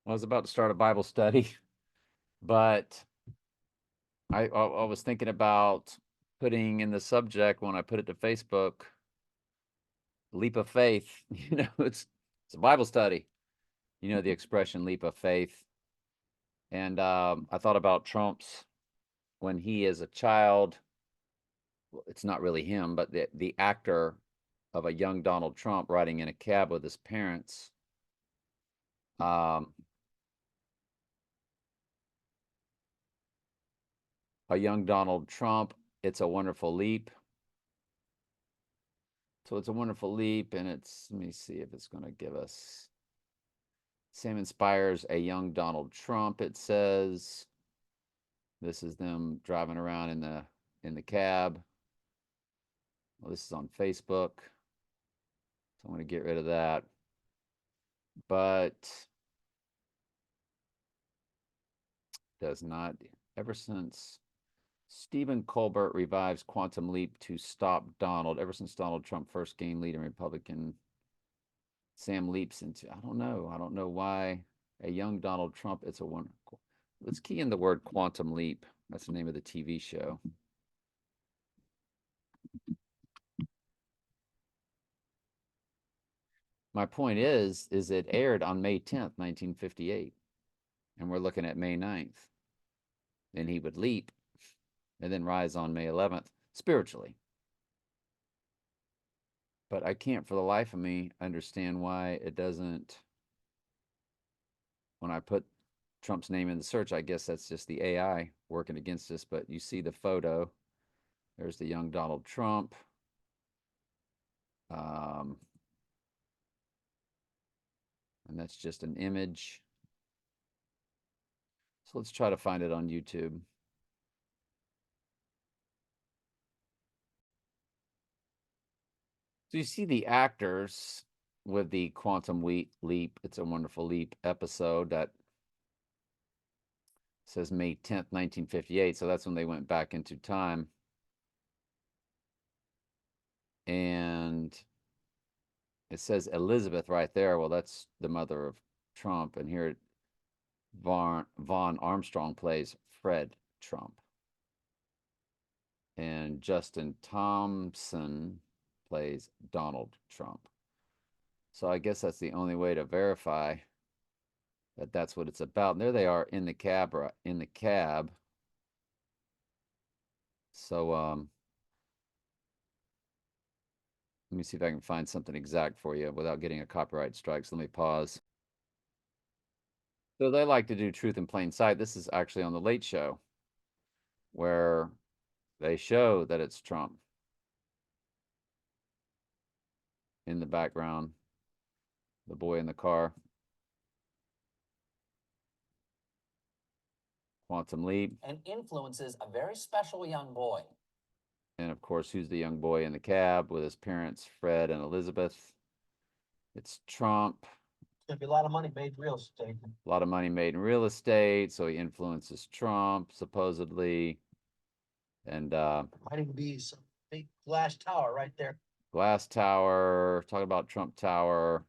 I was about to start a Bible study, but I was thinking about putting in the subject when I put it to Facebook, leap of faith. It's a Bible study. You know the expression leap of faith. And I thought about Trump's when he is a child. Well, it's not really him, but the actor of a young Donald Trump riding in a cab with his parents. Um, a young Donald Trump. It's a wonderful leap. So it's a wonderful leap, and let me see if it's going to give us. Sam inspires a young Donald Trump, it says. This is them driving around in the cab. Well, this is on Facebook. So I'm going to get rid of that. But does not ever since Stephen Colbert revives Quantum Leap to stop Donald. Ever since Donald Trump first gained lead in Republican, Sam leaps into, I don't know. I don't know why a young Donald Trump, it's a wonderful. Let's key in the word Quantum Leap. That's the name of the TV show. My point is it aired on May 10th, 1958, and we're looking at May 9th. Then he would leap and then rise on May 11th spiritually. But I can't for the life of me understand why it doesn't. When I put Trump's name in the search, I guess that's just the AI working against us. But you see the photo. There's the young Donald Trump. Um, and that's just an image. So let's try to find it on YouTube. So you see the actors with the Quantum Leap, It's a Wonderful Leap episode that says May 10th, 1958. So that's when they went back into time. And it says Elizabeth right there. Well, that's the mother of Trump. And here Vaughn Armstrong plays Fred Trump. And Justin Thompson plays Donald Trump. So I guess that's the only way to verify that that's what it's about. And there they are in the cab. So let me see if I can find something exact for you without getting a copyright strike. So let me pause. So they like to do truth in plain sight. This is actually on the Late Show where they show that it's Trump in the background, the boy in the car. Quantum Leap. And influences a very special young boy. And of course, who's the young boy in the cab with his parents, Fred and Elizabeth? It's Trump. There'd be a lot of money made in real estate. A lot of money made in real estate, so he influences Trump, supposedly. And Might even be some big glass tower right there. Glass Tower, talk about Trump Tower.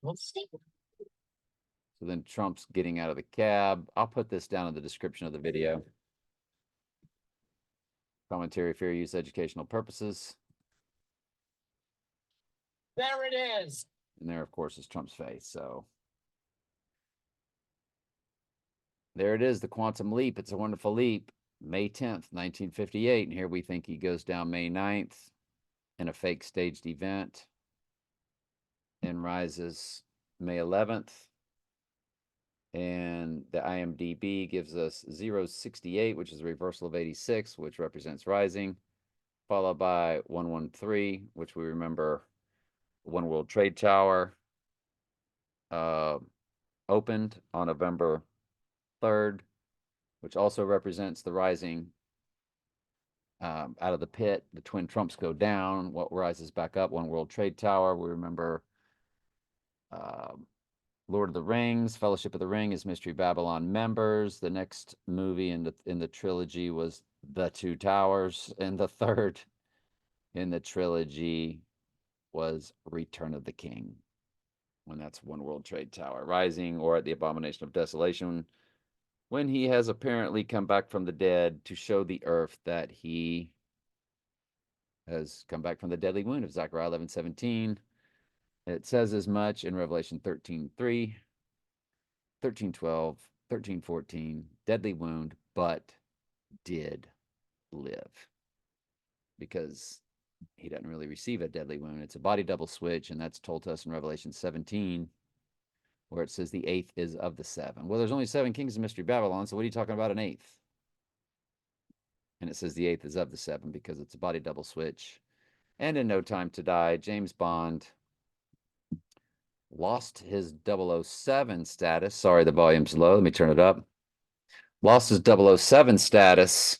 Let's see. So then Trump's getting out of the cab. I'll put this down in the description of the video. Commentary, fair use, educational purposes. There it is. And there, of course, is Trump's face. So there it is, the Quantum Leap. It's a Wonderful Leap. May 10th, 1958. And here we think he goes down May 9th in a fake staged event and rises May 11th. And the IMDb gives us 068, which is a reversal of 86, which represents rising, followed by 113, which we remember One World Trade Tower opened on November 3rd, which also represents the rising out of the pit. The twin Trumps go down. What rises back up? One World Trade Tower. We remember Lord of the Rings, Fellowship of the Ring is Mystery Babylon members. The next movie in the trilogy was The Two Towers, and the third in the trilogy was Return of the King. when that's One World Trade Tower rising, or at the abomination of desolation, when he has apparently come back from the dead to show the earth that he has come back from the deadly wound of Zechariah 11:17. It says as much in Revelation 13:3, 13:12, 13:14, deadly wound, but did live. Because he doesn't really receive a deadly wound. It's a body double switch, and that's told to us in Revelation 17, where it says the eighth is of the seven. Well, there's only 7 kings in Mystery Babylon, so what are you talking about, an eighth? And it says the eighth is of the 7 because it's a body double switch. And in No Time to Die, James Bond lost his 007 status. Sorry, the volume's low. Let me turn it up. Lost his 007 status.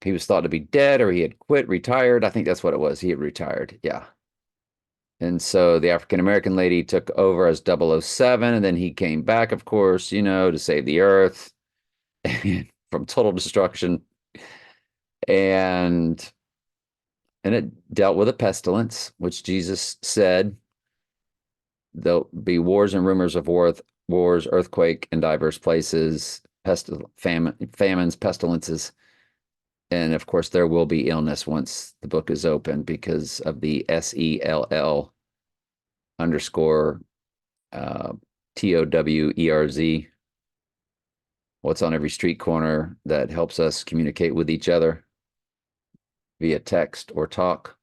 He was thought to be dead, or he had quit, retired. I think that's what it was. He had retired. Yeah. And so the African-American lady took over as 007, and then he came back, of course, to save the earth from total destruction. And it dealt with a pestilence, which Jesus said there'll be wars and rumors of wars, earthquake in diverse places, famines, pestilences. And of course, there will be illness once the book is open because of the SELL _ TOWERZ. What's on every street corner that helps us communicate with each other via text or talk.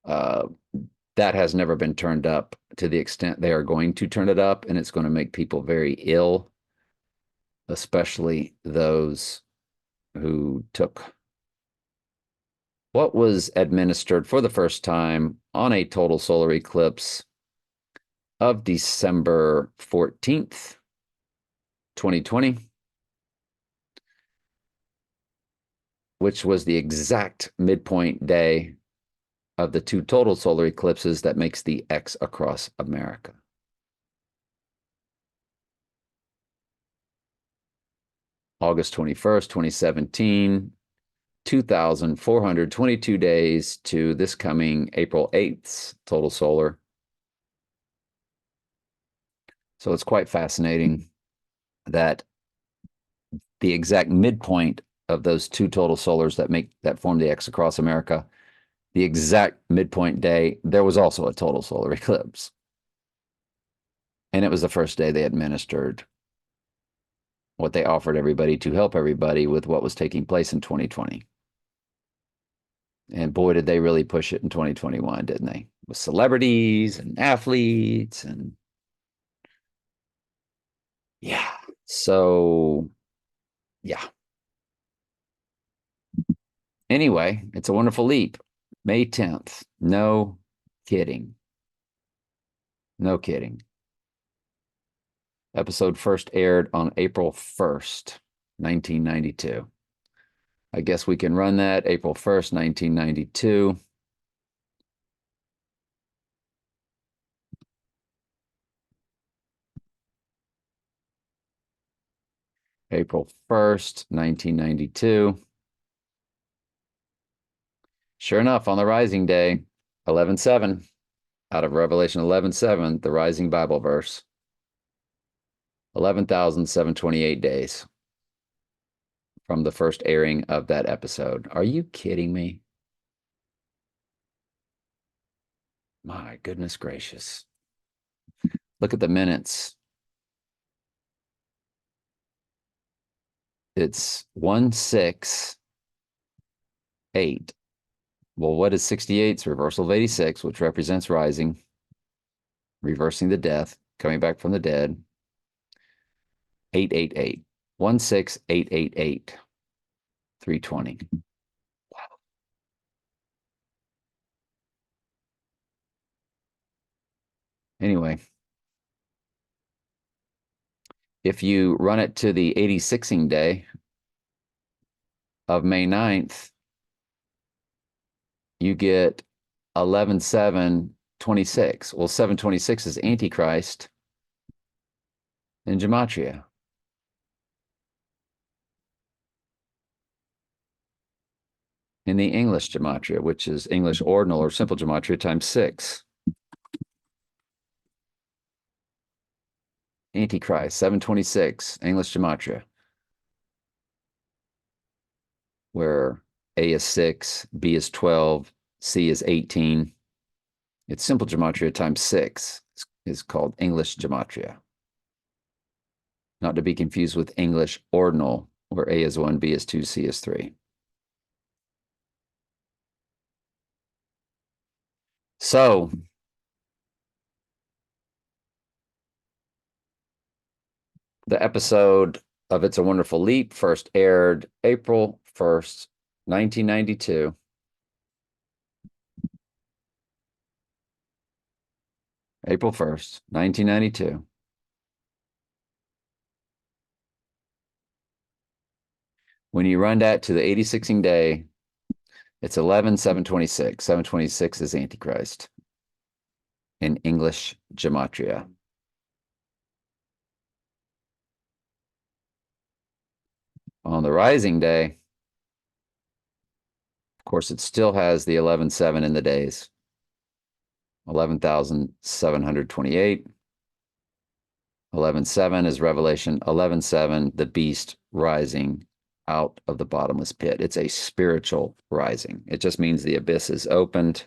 That has never been turned up to the extent they are going to turn it up, and it's going to make people very ill, especially those who took what was administered for the first time on a total solar eclipse of December 14th, 2020, which was the exact midpoint day of the 2 total solar eclipses that makes the X across America. August 21st, 2017, 2,422 days to this coming April 8th total solar. So it's quite fascinating that the exact midpoint of those 2 total solars that form the X across America, the exact midpoint day, there was also a total solar eclipse. And it was the first day they administered what they offered everybody to help everybody with what was taking place in 2020. And boy, did they really push it in 2021, didn't they? With celebrities and athletes and yeah. So, yeah. Anyway, it's a wonderful leap. May 10th. No kidding. No kidding. Episode first aired on April 1st, 1992. I guess we can run that. April 1st, 1992. April 1st, 1992. Sure enough, on the rising day, 11:7, out of Revelation 11:7, the rising Bible verse. 11,728 days from the first airing of that episode. Are you kidding me? My goodness gracious. Look at the minutes. It's 168. Well, what is 68? It's reversal of 86, which represents rising, reversing the death, coming back from the dead. 888. 16888. 320. Wow. Anyway, if you run it to the 86ing day of May 9th, you get 11,726. Well, 726 is Antichrist in Gematria. In the English Gematria, which is English ordinal or simple Gematria times 6. Antichrist, 726, English gematria, where A is 6, B is 12, C is 18. It's simple gematria times 6 is called English gematria. Not to be confused with English ordinal, where A is 1, B is 2, C is 3. So, the episode of It's a Wonderful Leap first aired April 1st, 1992. April 1st, 1992. When you run that to the 86ing day, it's 11/7/26. 7/26 is Antichrist in English gematria. On the rising day, of course, it still has the 11/7 in the days. 11,728. 11/7 is Revelation. 11/7, the beast rising out of the bottomless pit. It's a spiritual rising. It just means the abyss is opened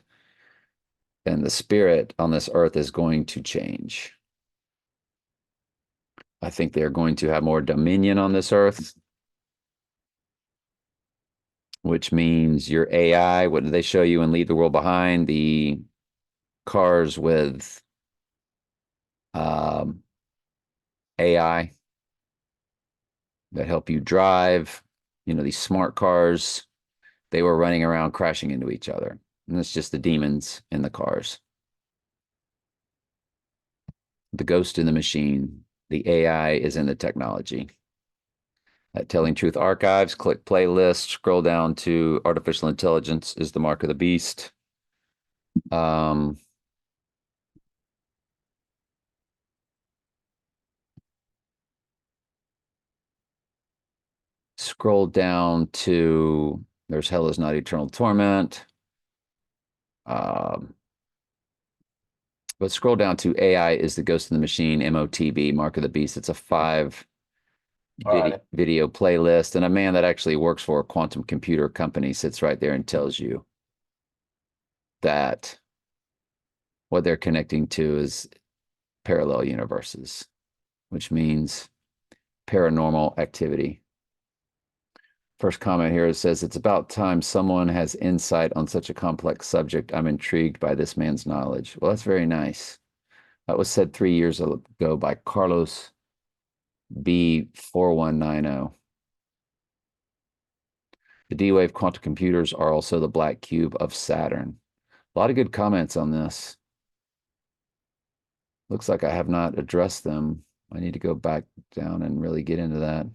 and the spirit on this earth is going to change. I think they're going to have more dominion on this earth, which means your AI, what did they show you in Leave the World Behind? The cars with AI that help you drive, these smart cars, they were running around crashing into each other. And it's just the demons in the cars. The ghost in the machine, the AI is in the technology. At Telling Truth Archives, click playlist, scroll down to Artificial Intelligence is the Mark of the Beast. Scroll down to There's Hell is Not Eternal Torment. But scroll down to AI is the Ghost in the Machine, MOTB, Mark of the Beast. It's a 5 video playlist. And a man that actually works for a quantum computer company sits right there and tells you that what they're connecting to is parallel universes, which means paranormal activity. First comment here, it says, it's about time someone has insight on such a complex subject. I'm intrigued by this man's knowledge. Well, that's very nice. That was said 3 years ago by Carlos B4190. The D-Wave quantum computers are also the black cube of Saturn. A lot of good comments on this. Looks like I have not addressed them. I need to go back down and really get into that.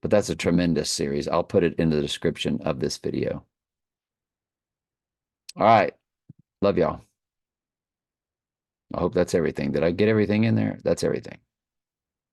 But that's a tremendous series. I'll put it in the description of this video. All right. Love y'all. I hope that's everything. Did I get everything in there? That's everything.